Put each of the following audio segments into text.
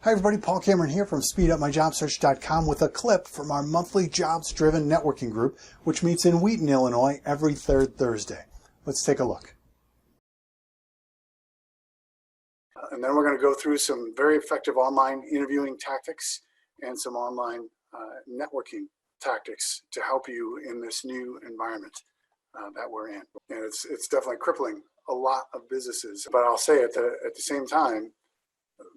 Hi everybody, Paul Cameron here from SpeedUpMyJobSearch.com with a clip from our monthly jobs-driven networking group, which meets in Wheaton, Illinois every third Thursday. Let's take a look. And then we're going to go through some very effective online interviewing tactics and some online networking tactics to help you in this new environment that we're in. And it's definitely crippling a lot of businesses. But I'll say at the same time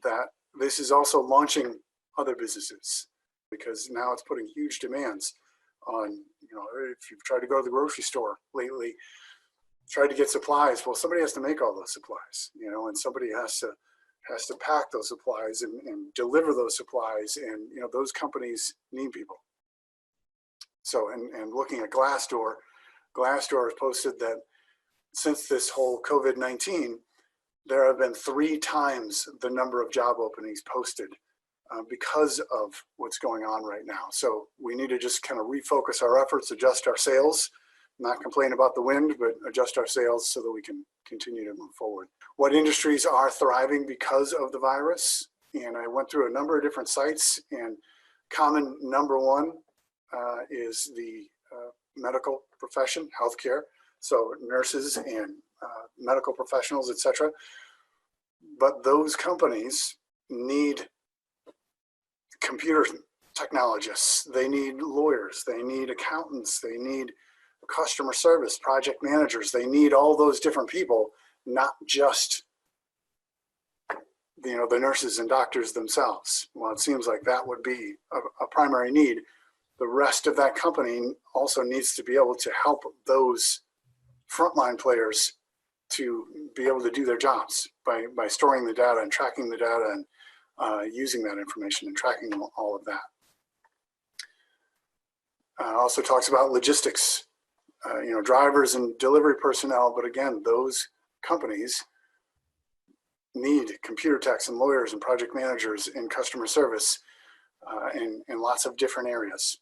that this is also launching other businesses, because now it's putting huge demands on, if you've tried to go to the grocery store lately, tried to get supplies, well, somebody has to make all those supplies, and somebody has to pack those supplies and deliver those supplies, and those companies need people. So, and looking at Glassdoor has posted that since this whole COVID-19, there have been 3 times the number of job openings posted because of what's going on right now. So we need to just kind of refocus our efforts, adjust our sails, not complain about the wind, but adjust our sails so that we can continue to move forward. What industries are thriving because of the virus? And I went through a number of different sites, and common number one is the medical profession, healthcare. So nurses and medical professionals, etc. But those companies need computer technologists, they need lawyers, they need accountants, they need customer service, project managers, they need all those different people, not just the nurses and doctors themselves. Well, it seems like that would be a primary need. The rest of that company also needs to be able to help those frontline players to be able to do their jobs by storing the data and tracking the data and using that information and tracking all of that. Also talks about logistics, drivers and delivery personnel, but again, those companies need computer techs and lawyers and project managers in customer service in lots of different areas.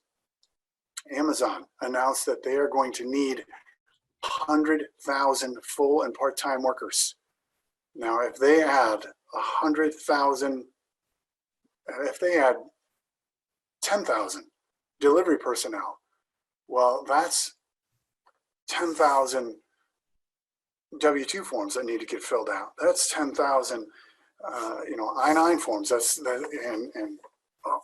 Amazon announced that they are going to need 100,000 full and part-time workers. Now, if they add 100,000, if they add 10,000 delivery personnel, well, that's 10,000 W-2 forms that need to get filled out. That's 10,000, I-9 forms. And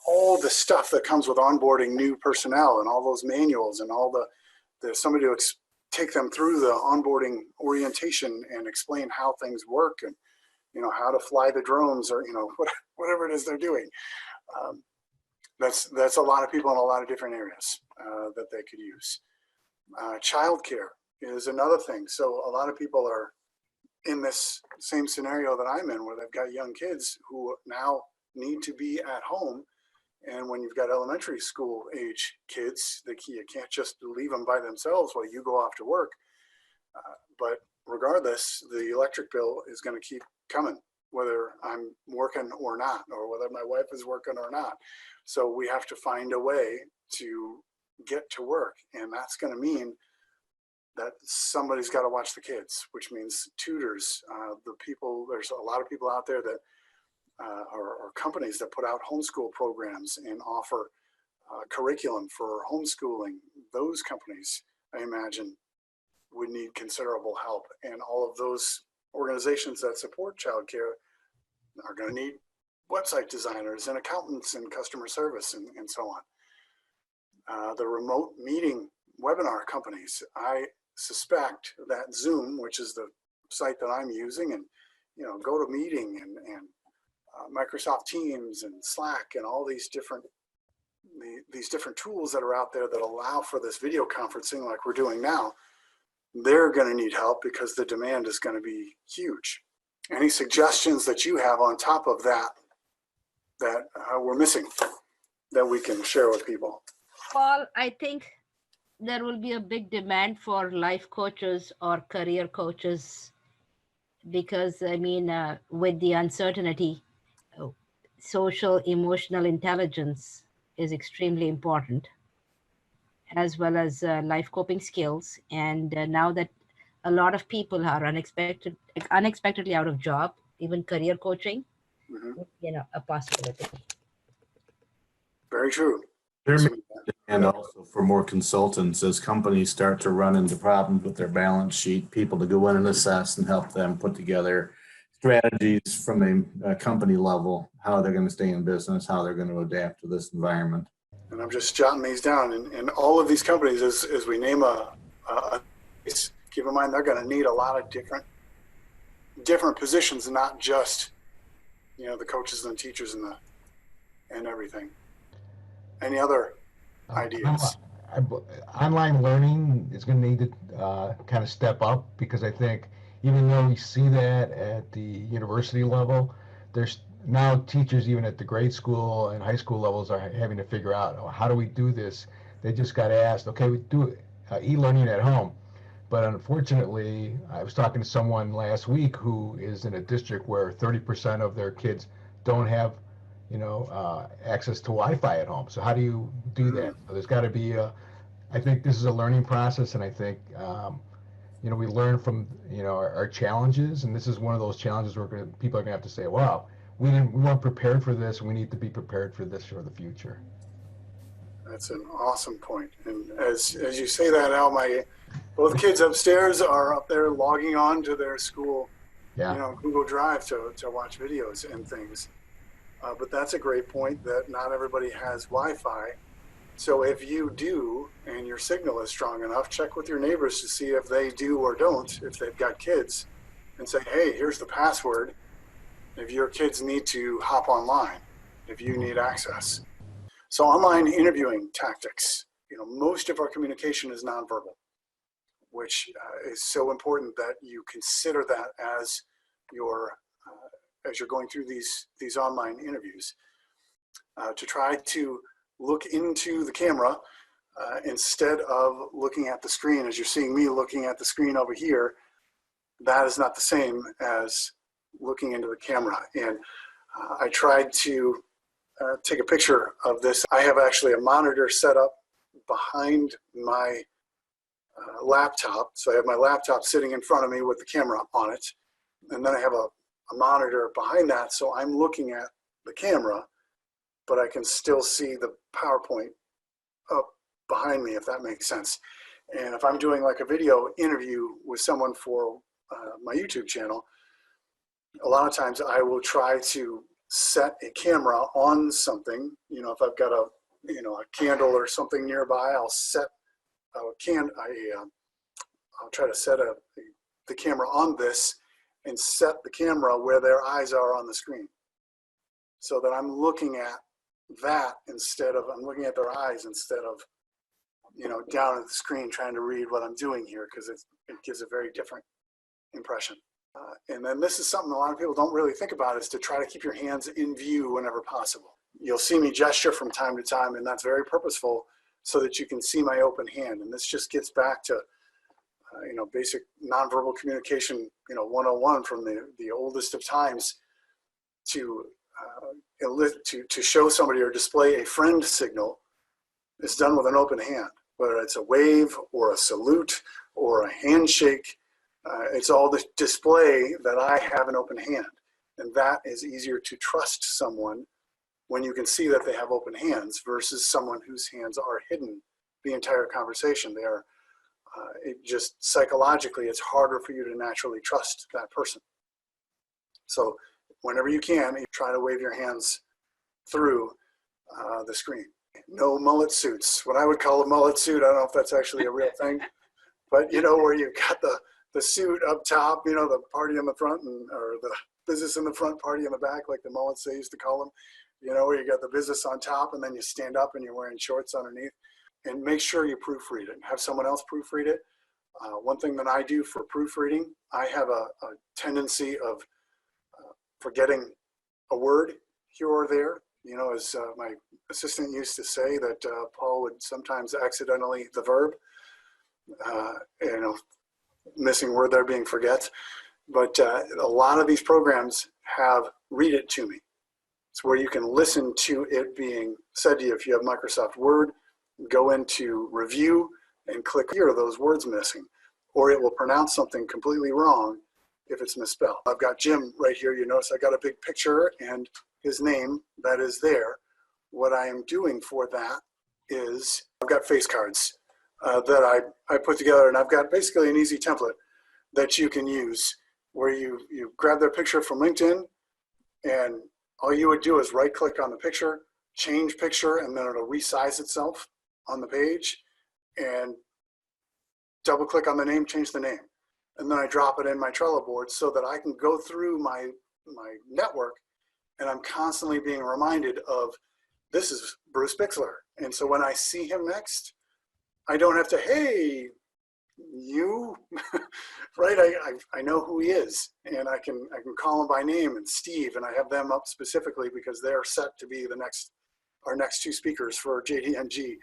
all the stuff that comes with onboarding new personnel and all those manuals and all the somebody to take them through the onboarding orientation and explain how things work and how to fly the drones or whatever it is they're doing. That's a lot of people in a lot of different areas that they could use. Childcare is another thing. So a lot of people are in this same scenario that I'm in, where they've got young kids who now need to be at home. And when you've got elementary school age kids, you can't just leave them by themselves while you go off to work. But regardless, the electric bill is going to keep coming, whether I'm working or not, or whether my wife is working or not. So we have to find a way to get to work. And that's going to mean that somebody's got to watch the kids, which means tutors. There's a lot of people out there that or companies that put out homeschool programs and offer curriculum for homeschooling. Those companies, I imagine, would need considerable help. And all of those organizations that support childcare are going to need website designers and accountants and customer service and so on. The remote meeting webinar companies, I suspect that Zoom, which is the site that I'm using, and GoToMeeting and Microsoft Teams and Slack and all these different tools that are out there that allow for this video conferencing like we're doing now, they're going to need help because the demand is going to be huge. Any suggestions that you have on top of that we're missing that we can share with people? Paul, I think there will be a big demand for life coaches or career coaches because, with the uncertainty, social emotional intelligence is extremely important, as well as life coping skills. And now that a lot of people are unexpectedly out of job, even career coaching Mhm. a possibility. Very true. There may be demand also for more consultants as companies start to run into problems with their balance sheet, people to go in and assess and help them put together strategies from a company level, how they're going to stay in business, how they're going to adapt to this environment. And I'm just jotting these down. And all of these companies, as we name keep in mind, they're going to need a lot of different positions, not just, the coaches and teachers and everything. Any other ideas? Online learning is going to need to kind of step up, because I think even though we see that at the university level, there's now teachers even at the grade school and high school levels are having to figure out, oh, how do we do this? They just got asked, okay, we do e-learning at home. But unfortunately, I was talking to someone last week who is in a district where 30% of their kids don't have access to Wi-Fi at home. So how do you do that? So there's got to be I think this is a learning process, and I think we learn from our challenges, and this is one of those challenges where people are going to have to say, wow, we weren't prepared for this, and we need to be prepared for this for the future. That's an awesome point. And as you say that, Al, both kids upstairs are up there logging on to their school, Google Drive to watch videos and things. But that's a great point, that not everybody has Wi-Fi. So if you do, and your signal is strong enough, check with your neighbors to see if they do or don't, if they've got kids, and say, hey, here's the password if your kids need to hop online, if you need access. So online interviewing tactics, most of our communication is nonverbal, which is so important that you consider that as you're going through these online interviews, to try to look into the camera instead of looking at the screen. As you're seeing me looking at the screen over here, that is not the same as looking into the camera. And I tried to take a picture of this. I have actually a monitor set up behind my laptop. So I have my laptop sitting in front of me with the camera on it. And then I have a monitor behind that. So I'm looking at the camera, but I can still see the PowerPoint up behind me, if that makes sense. And if I'm doing like a video interview with someone for my YouTube channel, a lot of times I will try to set a camera on something. If I've got a candle or something nearby, I'll set I'll try to set the camera on this and set the camera where their eyes are on the screen, so that I'm looking at that I'm looking at their eyes instead of down at the screen trying to read what I'm doing here, because it gives a very different impression. And then this is something a lot of people don't really think about, is to try to keep your hands in view whenever possible. You'll see me gesture from time to time, and that's very purposeful so that you can see my open hand. And this just gets back to basic nonverbal communication 101 from the oldest of times, to show somebody or display a friend signal is done with an open hand, whether it's a wave or a salute or a handshake. It's all the display that I have an open hand. And that is easier to trust someone when you can see that they have open hands versus someone whose hands are hidden the entire conversation. They are, it just psychologically, it's harder for you to naturally trust that person. So whenever you can, you try to wave your hands through the screen. No mullet suits. What I would call a mullet suit, I don't know if that's actually a real thing, but where you've got the suit up top, the party in the front, or the business in the front, party in the back, like the mullets they used to call them, where you got the business on top and then you stand up and you're wearing shorts underneath. And make sure you proofread it and have someone else proofread it. One thing that I do for proofreading, I have a tendency of forgetting a word here or there. As my assistant used to say, that Paul would sometimes accidentally, the verb, missing word there being forget. But a lot of these programs have read it to me. It's where you can listen to it being said to you. If you have Microsoft Word, go into review and click here, those words missing, or it will pronounce something completely wrong if it's misspelled. I've got Jim right here. You notice I got a big picture and his name that is there. What I am doing for that is I've got face cards that I put together, and I've got basically an easy template that you can use where you grab their picture from LinkedIn, and all you would do is right click on the picture, change picture, and then it'll resize itself on the page, and double click on the name, change the name. And then I drop it in my Trello board so that I can go through my network, and I'm constantly being reminded of, this is Bruce Bixler. And so when I see him next, I don't have to, hey, you, right? I know who he is, and I can call him by name, and Steve, and I have them up specifically because they're set to be our next two speakers for JDNG.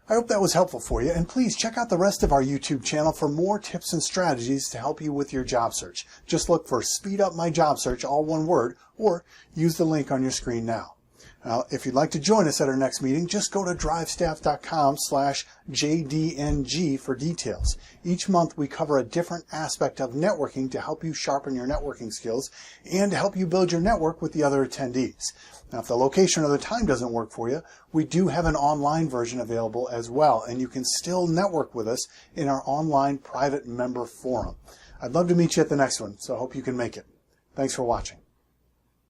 I hope that was helpful for you, and please check out the rest of our YouTube channel for more tips and strategies to help you with your job search. Just look for Speed Up My Job Search, all one word, or use the link on your screen now. Now, if you'd like to join us at our next meeting, just go to drivestaff.com/JDNG for details. Each month, we cover a different aspect of networking to help you sharpen your networking skills and to help you build your network with the other attendees. Now, if the location or the time doesn't work for you, we do have an online version available as well, and you can still network with us in our online private member forum. I'd love to meet you at the next one, so I hope you can make it. Thanks for watching.